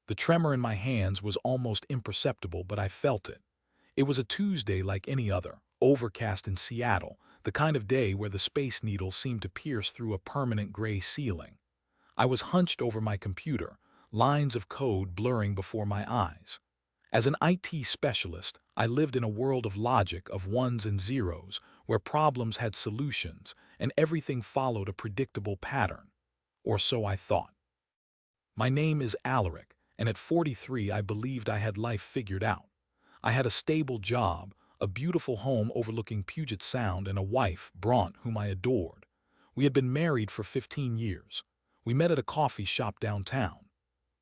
The tremor in my hands was almost imperceptible, but I felt it. It was a Tuesday like any other, overcast in Seattle, the kind of day where the Space Needle seemed to pierce through a permanent gray ceiling. I was hunched over my computer, lines of code blurring before my eyes. As an IT specialist, I lived in a world of logic, of ones and zeros, where problems had solutions and everything followed a predictable pattern. Or so I thought. My name is Alaric, and at 43 I believed I had life figured out. I had a stable job, a beautiful home overlooking Puget Sound, and a wife, Bronte, whom I adored. We had been married for 15 years. We met at a coffee shop downtown.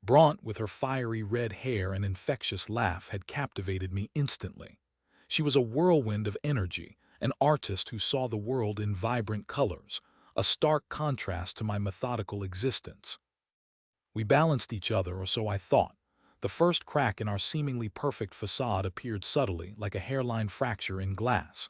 Bronte, with her fiery red hair and infectious laugh, had captivated me instantly. She was a whirlwind of energy, an artist who saw the world in vibrant colors, a stark contrast to my methodical existence. We balanced each other, or so I thought. The first crack in our seemingly perfect facade appeared subtly, like a hairline fracture in glass.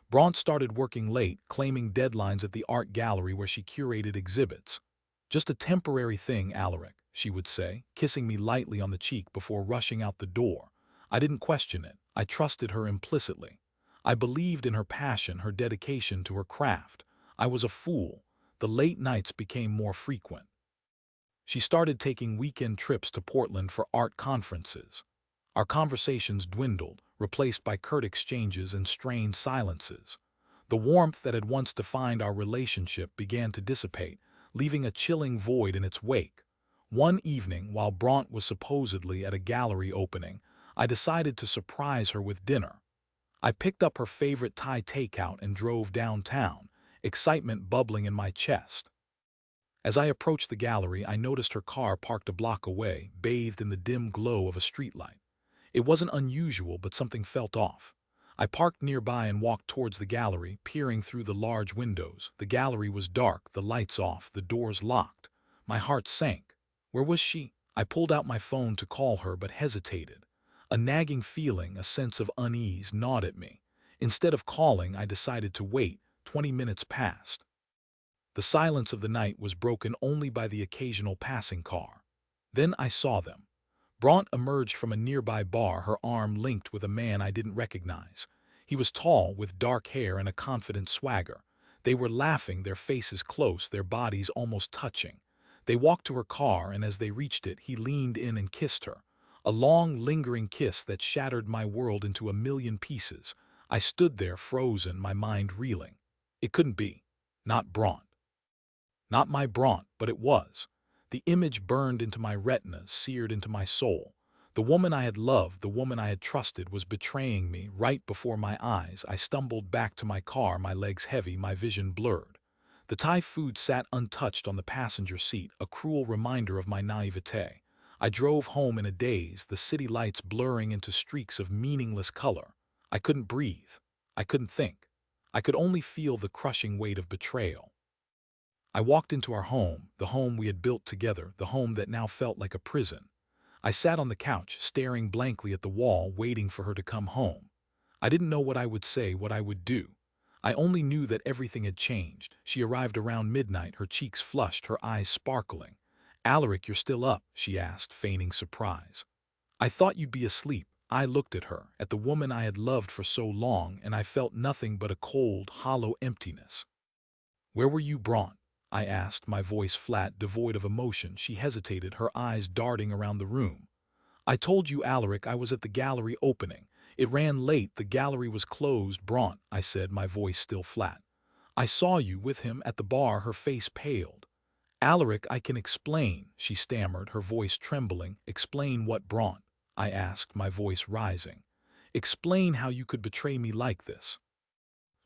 Bronte started working late, claiming deadlines at the art gallery where she curated exhibits. "Just a temporary thing, Alaric," she would say, kissing me lightly on the cheek before rushing out the door. I didn't question it. I trusted her implicitly. I believed in her passion, her dedication to her craft. I was a fool. The late nights became more frequent. She started taking weekend trips to Portland for art conferences. Our conversations dwindled, replaced by curt exchanges and strained silences. The warmth that had once defined our relationship began to dissipate, leaving a chilling void in its wake. One evening, while Bronte was supposedly at a gallery opening, I decided to surprise her with dinner. I picked up her favorite Thai takeout and drove downtown, excitement bubbling in my chest. As I approached the gallery, I noticed her car parked a block away, bathed in the dim glow of a streetlight. It wasn't unusual, but something felt off. I parked nearby and walked towards the gallery, peering through the large windows. The gallery was dark, the lights off, the doors locked. My heart sank. Where was she? I pulled out my phone to call her, but hesitated. A nagging feeling, a sense of unease, gnawed at me. Instead of calling, I decided to wait. 20 minutes passed. The silence of the night was broken only by the occasional passing car. Then I saw them. Bronte emerged from a nearby bar, her arm linked with a man I didn't recognize. He was tall, with dark hair and a confident swagger. They were laughing, their faces close, their bodies almost touching. They walked to her car, and as they reached it, he leaned in and kissed her. A long, lingering kiss that shattered my world into a million pieces. I stood there, frozen, my mind reeling. It couldn't be. Not Bronte. Not my Bronte, but it was. The image burned into my retina, seared into my soul. The woman I had loved, the woman I had trusted, was betraying me right before my eyes. I stumbled back to my car, my legs heavy, my vision blurred. The Thai food sat untouched on the passenger seat, a cruel reminder of my naivete. I drove home in a daze, the city lights blurring into streaks of meaningless color. I couldn't breathe. I couldn't think. I could only feel the crushing weight of betrayal. I walked into our home, the home we had built together, the home that now felt like a prison. I sat on the couch, staring blankly at the wall, waiting for her to come home. I didn't know what I would say, what I would do. I only knew that everything had changed. She arrived around midnight, her cheeks flushed, her eyes sparkling. "Alaric, you're still up?" she asked, feigning surprise. "I thought you'd be asleep." I looked at her, at the woman I had loved for so long, and I felt nothing but a cold, hollow emptiness. "Where were you, Bronte?" I asked, my voice flat, devoid of emotion. She hesitated, her eyes darting around the room. "I told you, Alaric, I was at the gallery opening. It ran late, the gallery was closed." "Bronte," I said, my voice still flat. "I saw you with him at the bar." Her face paled. "Alaric, I can explain," she stammered, her voice trembling. "Explain what, Bronte?" I asked, my voice rising. "Explain how you could betray me like this.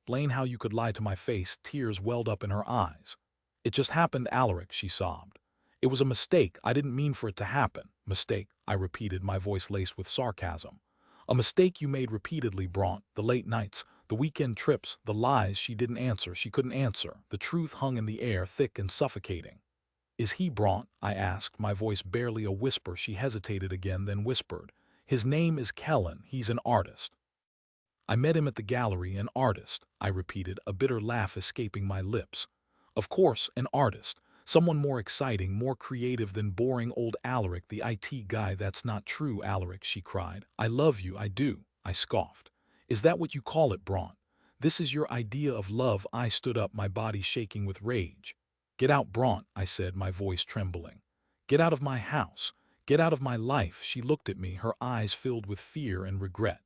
Explain how you could lie to my face." Tears welled up in her eyes. "It just happened, Alaric," she sobbed. "It was a mistake. I didn't mean for it to happen." "Mistake," I repeated, my voice laced with sarcasm. "A mistake you made repeatedly, Bronte. The late nights, the weekend trips, the lies." She didn't answer. She couldn't answer. The truth hung in the air, thick and suffocating. "Is he Bronte?" I asked, my voice barely a whisper. She hesitated again, then whispered. "His name is Kellen. He's an artist." "I met him at the gallery." "An artist," I repeated, a bitter laugh escaping my lips. "Of course, an artist. Someone more exciting, more creative than boring old Alaric, the IT guy. That's not true, Alaric, she cried. I love you, I do, I scoffed. Is that what you call it, Bronte? This is your idea of love? I stood up, my body shaking with rage. Get out, Bronte, I said, my voice trembling. Get out of my house. Get out of my life. She looked at me, her eyes filled with fear and regret.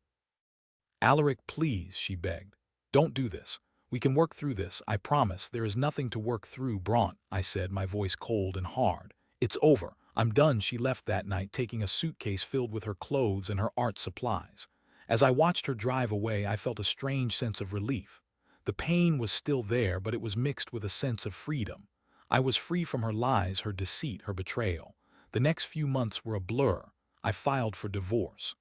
Alaric, please, she begged. Don't do this. We can work through this, I promise. There is nothing to work through, Bronte, I said, my voice cold and hard. It's over. I'm done. She left that night, taking a suitcase filled with her clothes and her art supplies. As I watched her drive away, I felt a strange sense of relief. The pain was still there, but it was mixed with a sense of freedom. I was free from her lies, her deceit, her betrayal. The next few months were a blur. I filed for divorce.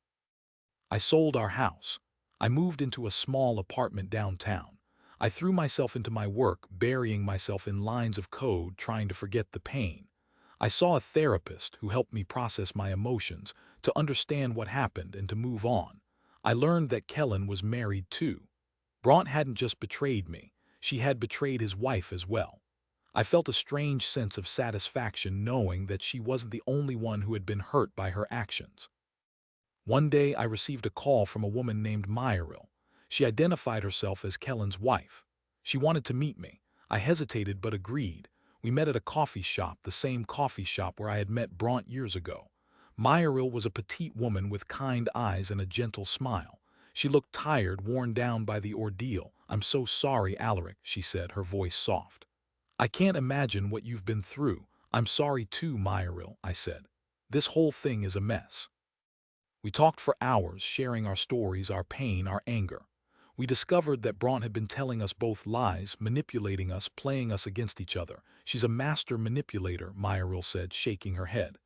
I sold our house. I moved into a small apartment downtown. I threw myself into my work, burying myself in lines of code, trying to forget the pain. I saw a therapist who helped me process my emotions, to understand what happened and to move on. I learned that Kellen was married too. Bronte hadn't just betrayed me, she had betrayed his wife as well. I felt a strange sense of satisfaction knowing that she wasn't the only one who had been hurt by her actions. One day I received a call from a woman named Mireille. She identified herself as Kellen's wife. She wanted to meet me. I hesitated but agreed. We met at a coffee shop, the same coffee shop where I had met Bronte years ago. Mireille was a petite woman with kind eyes and a gentle smile. She looked tired, worn down by the ordeal. I'm so sorry, Alaric, she said, her voice soft. I can't imagine what you've been through. I'm sorry too, Mireille, I said. This whole thing is a mess. We talked for hours, sharing our stories, our pain, our anger. We discovered that Bronte had been telling us both lies, manipulating us, playing us against each other. She's a master manipulator, Mireille said, shaking her head.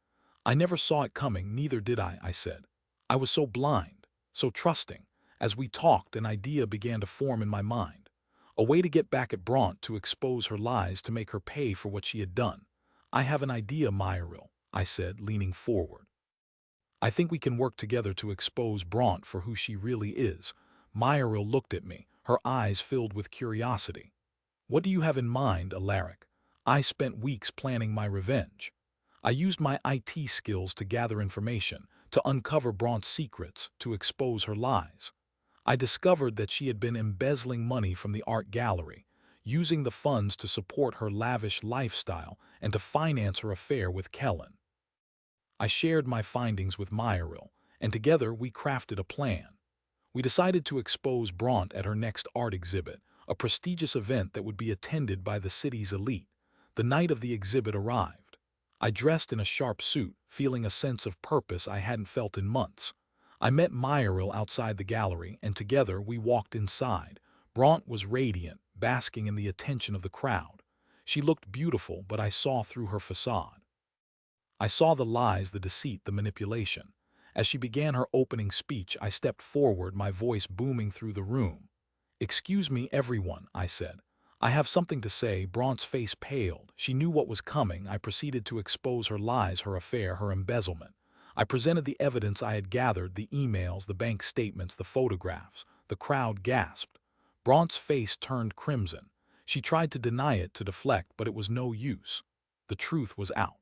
I never saw it coming, neither did I said. I was so blind, so trusting. As we talked, an idea began to form in my mind. A way to get back at Bronte, to expose her lies, to make her pay for what she had done. I have an idea, Mireille, I said, leaning forward. I think we can work together to expose Bronte for who she really is. Mireille looked at me, her eyes filled with curiosity. What do you have in mind, Alaric? I spent weeks planning my revenge. I used my IT skills to gather information, to uncover Bronte's secrets, to expose her lies. I discovered that she had been embezzling money from the art gallery, using the funds to support her lavish lifestyle and to finance her affair with Kellen. I shared my findings with Mireille, and together we crafted a plan. We decided to expose Bronte at her next art exhibit, a prestigious event that would be attended by the city's elite. The night of the exhibit arrived. I dressed in a sharp suit, feeling a sense of purpose I hadn't felt in months. I met Mireille outside the gallery, and together we walked inside. Bronte was radiant, basking in the attention of the crowd. She looked beautiful, but I saw through her facade. I saw the lies, the deceit, the manipulation. As she began her opening speech, I stepped forward, my voice booming through the room. Excuse me, everyone, I said. I have something to say. Bronte's face paled. She knew what was coming. I proceeded to expose her lies, her affair, her embezzlement. I presented the evidence I had gathered, the emails, the bank statements, the photographs. The crowd gasped. Bronte's face turned crimson. She tried to deny it, to deflect, but it was no use. The truth was out.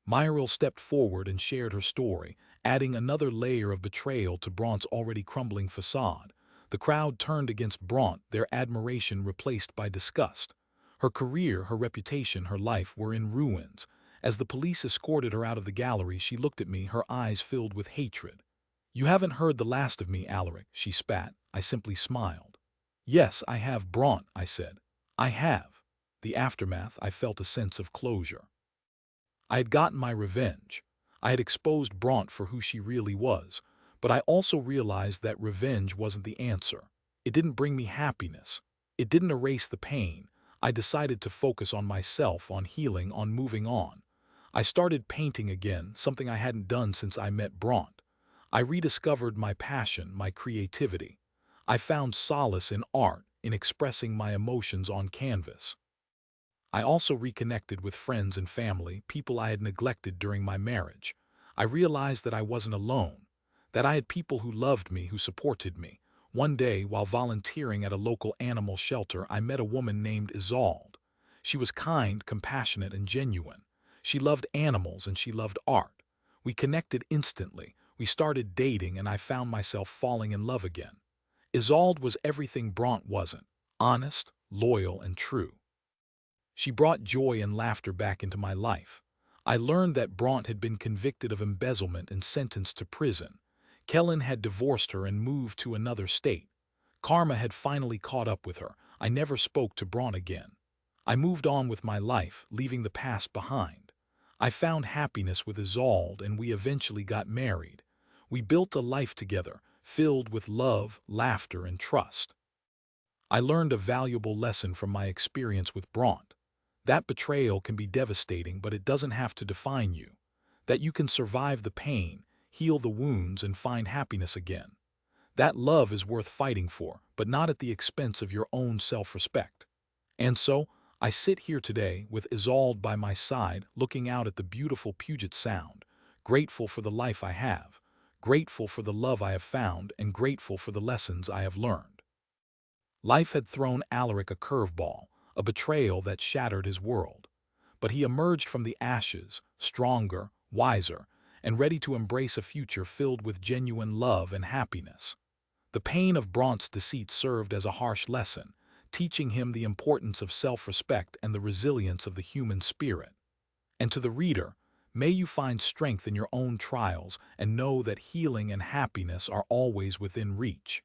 Mireille stepped forward and shared her story, adding another layer of betrayal to Bronte's already crumbling facade. The crowd turned against Bronte, their admiration replaced by disgust. Her career, her reputation, her life were in ruins. As the police escorted her out of the gallery, she looked at me, her eyes filled with hatred. You haven't heard the last of me, Alaric, she spat. I simply smiled. Yes, I have, Bronte, I said. I have. The aftermath, I felt a sense of closure. I had gotten my revenge. I had exposed Bronte for who she really was, but I also realized that revenge wasn't the answer. It didn't bring me happiness. It didn't erase the pain. I decided to focus on myself, on healing, on moving on. I started painting again, something I hadn't done since I met Bronte. I rediscovered my passion, my creativity. I found solace in art, in expressing my emotions on canvas. I also reconnected with friends and family, people I had neglected during my marriage. I realized that I wasn't alone, that I had people who loved me, who supported me. One day, while volunteering at a local animal shelter, I met a woman named Isolde. She was kind, compassionate, and genuine. She loved animals and she loved art. We connected instantly. We started dating and I found myself falling in love again. Isolde was everything Bronte wasn't: honest, loyal, and true. She brought joy and laughter back into my life. I learned that Bronte had been convicted of embezzlement and sentenced to prison. Kellen had divorced her and moved to another state. Karma had finally caught up with her. I never spoke to Bronte again. I moved on with my life, leaving the past behind. I found happiness with Isolde and we eventually got married. We built a life together, filled with love, laughter, and trust. I learned a valuable lesson from my experience with Bronte. That betrayal can be devastating, but it doesn't have to define you. That you can survive the pain, heal the wounds, and find happiness again. That love is worth fighting for, but not at the expense of your own self-respect. And so, I sit here today with Isolde by my side, looking out at the beautiful Puget Sound, grateful for the life I have, grateful for the love I have found, and grateful for the lessons I have learned. Life had thrown Alaric a curveball, a betrayal that shattered his world. But he emerged from the ashes, stronger, wiser, and ready to embrace a future filled with genuine love and happiness. The pain of Bronte's deceit served as a harsh lesson, teaching him the importance of self-respect and the resilience of the human spirit. And to the reader, may you find strength in your own trials and know that healing and happiness are always within reach.